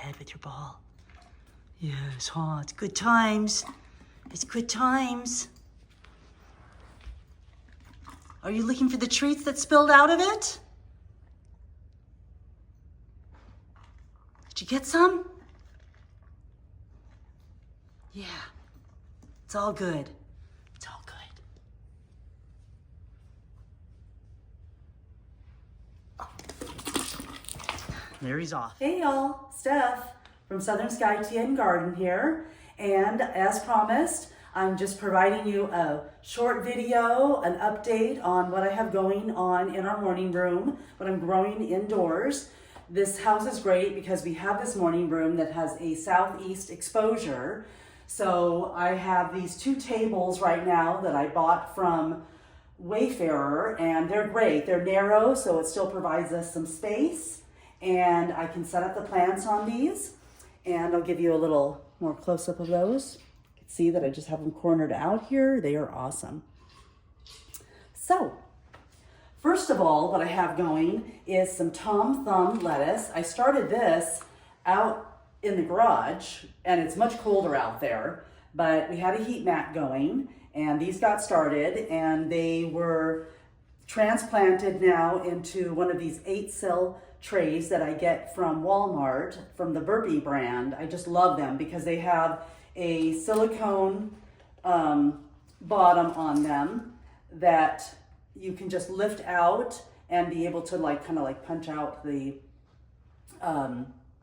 ahead with your ball. Yes, huh? It's good times. It's good times. Are you looking for the treats that spilled out of it? Did you get some? Yeah. It's all good. It's all good. There he's off. Hey y'all, Steph from Southern Sky Tea and Garden here. And as promised, I'm just providing you a short video, an update on what I have going on in our morning room, what I'm growing indoors. This house is great because we have this morning room that has a southeast exposure. So I have these 2 tables right now that I bought from Wayfarer, and they're great. They're narrow, so it still provides us some space. And I can set up the plants on these, and I'll give you a little more close-up of those. You can see that I just have them cornered out here. They are awesome. So, first of all, what I have going is some Tom Thumb lettuce. I started this out in the garage, and it's much colder out there, but we had a heat mat going, and these got started, and they were transplanted now into one of these 8-cell trays that I get from Walmart, from the Burpee brand. I just love them because they have a silicone bottom on them that you can just lift out and be able to kind of punch out the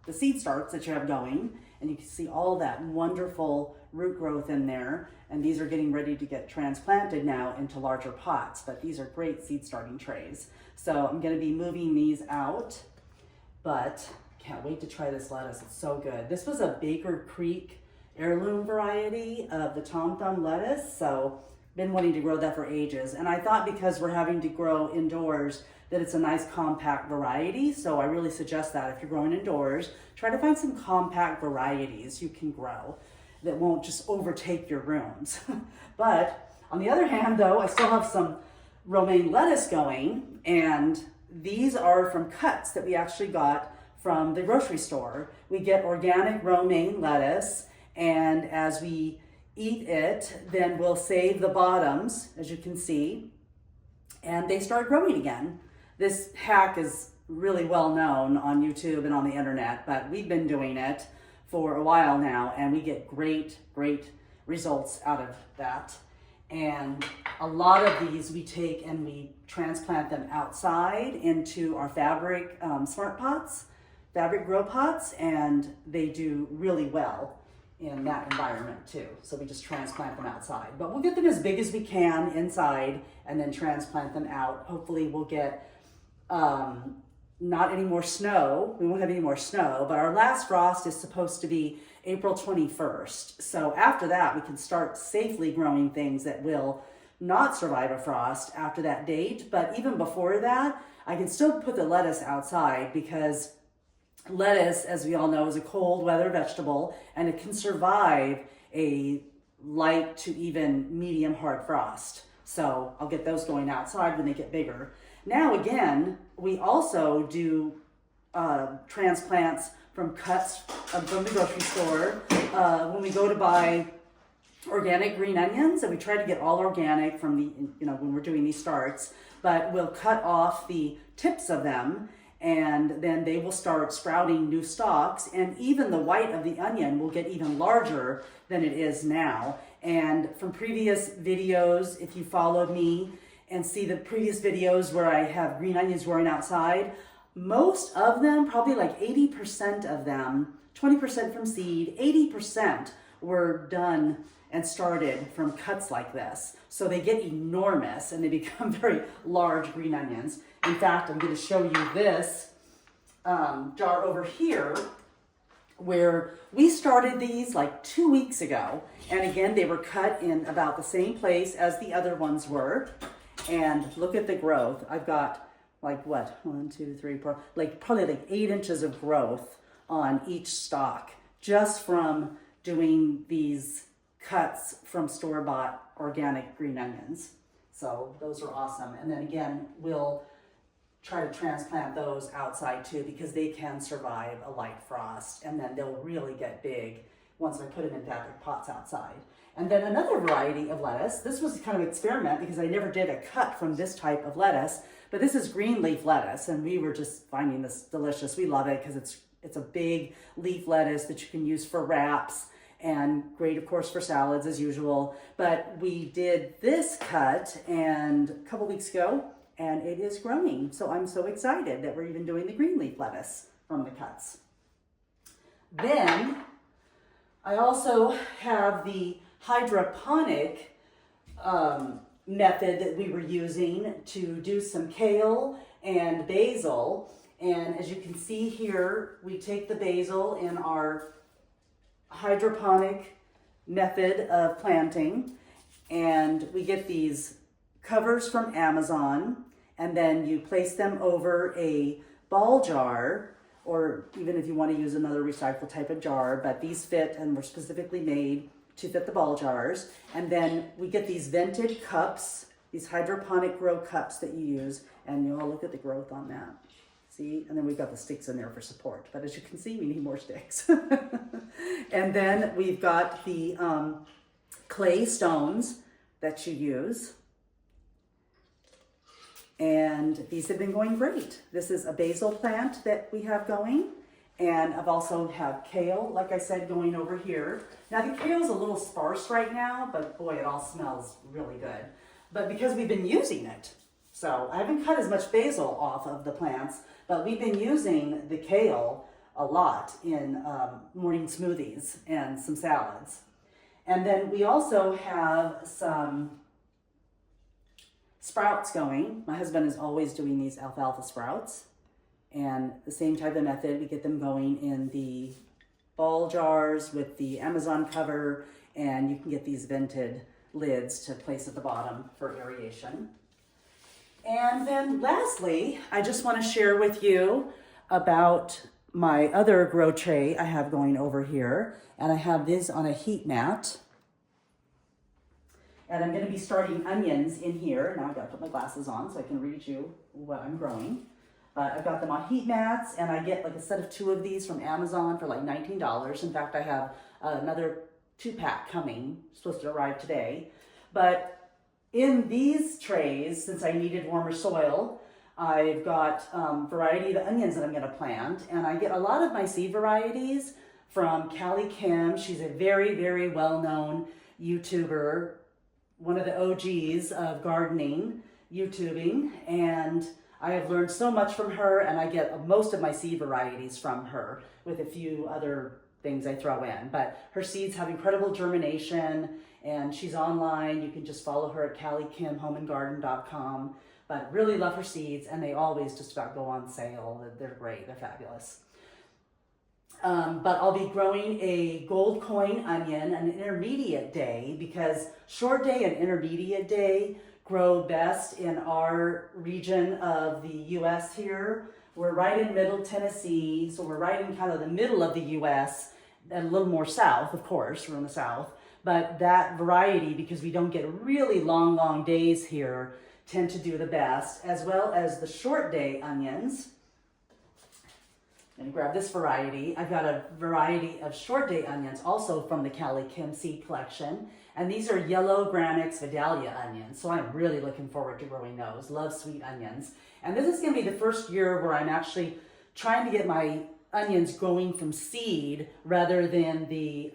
seed starts that you have going, and you can see all that wonderful root growth in there. And these are getting ready to get transplanted now into larger pots, but these are great seed starting trays. So I'm going to be moving these out, but can't wait to try this lettuce. It's so good. This was a Baker Creek heirloom variety of the Tom Thumb lettuce, so been wanting to grow that for ages. And I thought because we're having to grow indoors that it's a nice compact variety, so I really suggest that if you're growing indoors, try to find some compact varieties you can grow that won't just overtake your rooms. But on the other hand though, I still have some romaine lettuce going, and these are from cuts that we actually got from the grocery store. We get organic romaine lettuce, and as we eat it, then we'll save the bottoms, as you can see, and they start growing again. This hack is really well known on YouTube and on the internet, but we've been doing it for a while now, and we get great results out of that. And a lot of these we take and we transplant them outside into our fabric smart pots, fabric grow pots, and they do really well in that environment too. So we just transplant them outside, but we'll get them as big as we can inside and then transplant them out. Hopefully we'll get not any more snow. We won't have any more snow, but our last frost is supposed to be April 21st. So after that, we can start safely growing things that will not survive a frost after that date. But even before that, I can still put the lettuce outside because lettuce, as we all know, is a cold weather vegetable, and it can survive a light to even medium hard frost. So I'll get those going outside when they get bigger. Now again, we also do transplants from cuts from the grocery store when we go to buy organic green onions, and we try to get all organic from the, when we're doing these starts, but we'll cut off the tips of them, and then they will start sprouting new stalks, and even the white of the onion will get even larger than it is now. And from previous videos, if you followed me and see the previous videos where I have green onions growing outside, most of them, probably like 80% of them, 20% from seed, 80% were done and started from cuts like this. So they get enormous and they become very large green onions. In fact, I'm going to show you this jar over here where we started these like 2 weeks ago. And again, they were cut in about the same place as the other ones were. And look at the growth. I've got like what, 1, 2, 3, 4, like probably like 8 inches of growth on each stalk just from doing these cuts from store-bought organic green onions. So those are awesome. And then again, we'll try to transplant those outside too, because they can survive a light frost, and then they'll really get big once I put them in fabric pots outside. And then another variety of lettuce, this was kind of an experiment because I never did a cut from this type of lettuce, but this is green leaf lettuce, and we were just finding this delicious. We love it because it's a big leaf lettuce that you can use for wraps, and great, of course, for salads as usual. But we did this cut and a couple weeks ago, and it is growing. So I'm so excited that we're even doing the green leaf lettuce from the cuts. Then I also have the hydroponic method that we were using to do some kale and basil. And as you can see here, we take the basil in our hydroponic method of planting, and we get these covers from Amazon, and then you place them over a ball jar, or even if you want to use another recycled type of jar, but these fit and were specifically made to fit the ball jars. And then we get these vented cups, these hydroponic grow cups that you use, and you all look at the growth on that. See, and then we've got the sticks in there for support, but as you can see, we need more sticks. And then we've got the clay stones that you use. And these have been going great. This is a basil plant that we have going. And I've also have kale, like I said, going over here. Now the kale is a little sparse right now, but boy, it all smells really good. But because we've been using it, so I haven't cut as much basil off of the plants, but we've been using the kale a lot in morning smoothies and some salads. And then we also have some sprouts going. My husband is always doing these alfalfa sprouts. And the same type of method, we get them going in the ball jars with the Amazon cover, and you can get these vented lids to place at the bottom for aeration. And then lastly, I just want to share with you about my other grow tray I have going over here. And I have this on a heat mat. And I'm going to be starting onions in here. Now I've got to put my glasses on so I can read you what I'm growing. I've got them on heat mats, and I get like a set of 2 of these from Amazon for like $19. In fact, I have another 2-pack coming, supposed to arrive today. But in these trays, since I needed warmer soil, I've got variety of onions that I'm going to plant, and I get a lot of my seed varieties from Callie Kim. She's a very, very well-known YouTuber, one of the OGs of gardening, YouTubing, and I have learned so much from her, and I get most of my seed varieties from her with a few other things I throw in. But her seeds have incredible germination, and she's online. You can just follow her at CallieKimHomeandGarden.com. But really love her seeds, and they always just about go on sale. They're great. They're fabulous. But I'll be growing a gold coin onion, an intermediate day, because short day and intermediate day grow best in our region of the U.S. here. We're right in middle Tennessee, so we're right in kind of the middle of the U.S., and a little more south, of course, we're in the south. But that variety, because we don't get really long, long days here, tend to do the best, as well as the short day onions. I'm going to grab this variety. I've got a variety of short day onions also from the Callie Kim seed collection. And these are yellow Granix Vidalia onions. So I'm really looking forward to growing those. Love sweet onions. And this is going to be the first year where I'm actually trying to get my onions growing from seed rather than the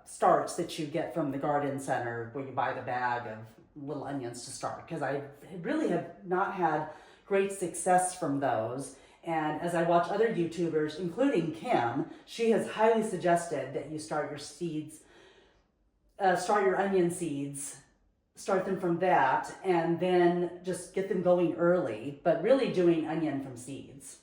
starts that you get from the garden center where you buy the bag of little onions to start. Because I really have not had great success from those. And as I watch other YouTubers, including Kim, she has highly suggested that you start your seeds, start your onion seeds, start them from that, and then just get them going early, but really doing onion from seeds.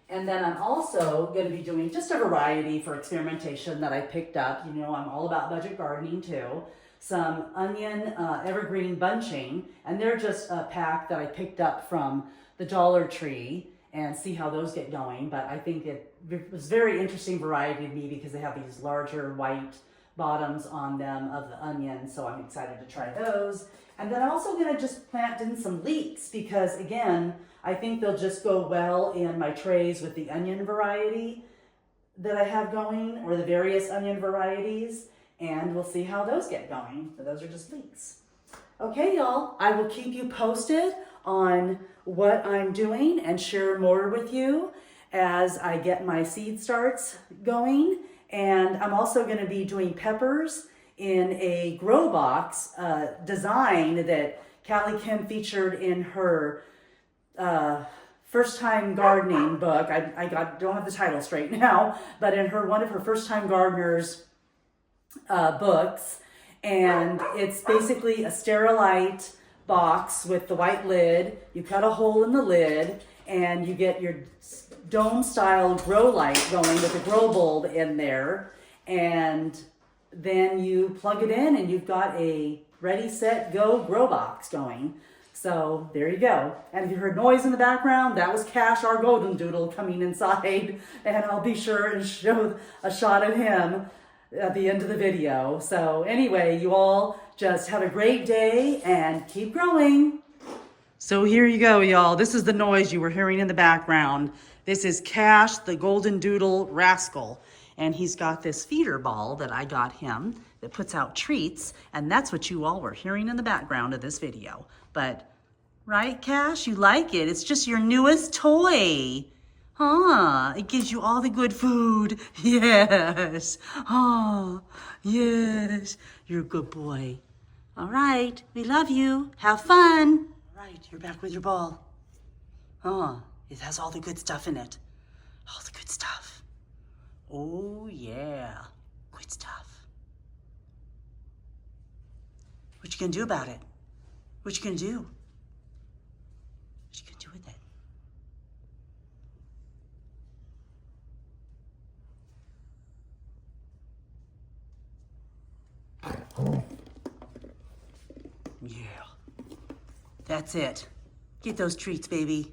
And then I'm also going to be doing just a variety for experimentation that I picked up. You know, I'm all about budget gardening too. Some onion evergreen bunching, and they're just a pack that I picked up from the Dollar Tree, and see how those get going. But I think it was very interesting variety to me because they have these larger white bottoms on them of the onions, so I'm excited to try those. And then I'm also gonna just plant in some leeks because again, I think they'll just go well in my trays with the onion variety that I have going, or the various onion varieties, and we'll see how those get going. So those are just leeks. Okay, y'all, I will keep you posted on what I'm doing and share more with you as I get my seed starts going. And I'm also going to be doing peppers in a grow box design that Callie Kim featured in her first time gardening book. Don't have the title straight now, but in one of her first time gardeners books. And it's basically a Sterilite box with the white lid. You cut a hole in the lid and you get your dome style grow light going with a grow bulb in there. And then you plug it in and you've got a ready, set, go grow box going. So there you go. And if you heard noise in the background, that was Cash, our golden doodle, coming inside. And I'll be sure and show a shot of him at the end of the video. So anyway, you all just have a great day and keep growing. So here you go, y'all. This is the noise you were hearing in the background. This is Cash, the golden doodle rascal. And he's got this feeder ball that I got him that puts out treats. And that's what you all were hearing in the background of this video. But, right, Cash? You like it? It's just your newest toy. Huh, it gives you all the good food. Yes. Oh, yes. You're a good boy. All right, we love you. Have fun. All right, you're back with your ball. It has all the good stuff in it. All the good stuff. Oh, yeah. Good stuff. What you gonna do about it? What you gonna do? What you gonna do with it? Yeah, that's it. Get those treats, baby.